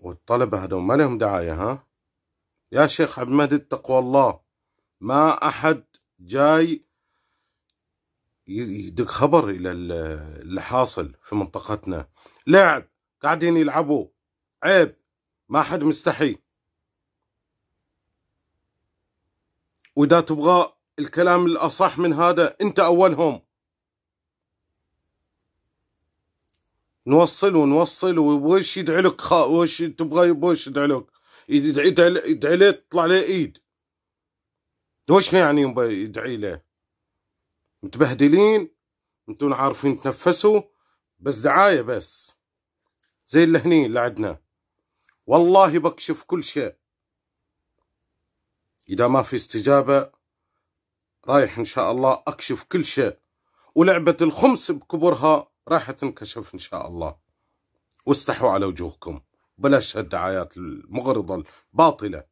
والطلبة هذول ما لهم دعاية. ها يا شيخ عبد المجيد تقوى الله، ما أحد جاي يدق خبر إلى اللي حاصل في منطقتنا. لعب قاعدين يلعبوا، عيب، ما حد مستحي. وإذا تبغى الكلام الأصح من هذا أنت أولهم. نوصل وش يدعي لك وش تبغى وش يدعي لك؟ يدعي له تطلع له ايد. وش يعني يدعي له؟ متبهدلين انتم عارفين تنفسوا، بس دعاية بس زي اللي اللي عندنا. والله بكشف كل شيء. إذا ما في استجابة رايح إن شاء الله أكشف كل شيء، ولعبة الخمس بكبرها راح تنكشف إن شاء الله. واستحوا على وجوهكم، بلاش هالدعايات المغرضة الباطلة.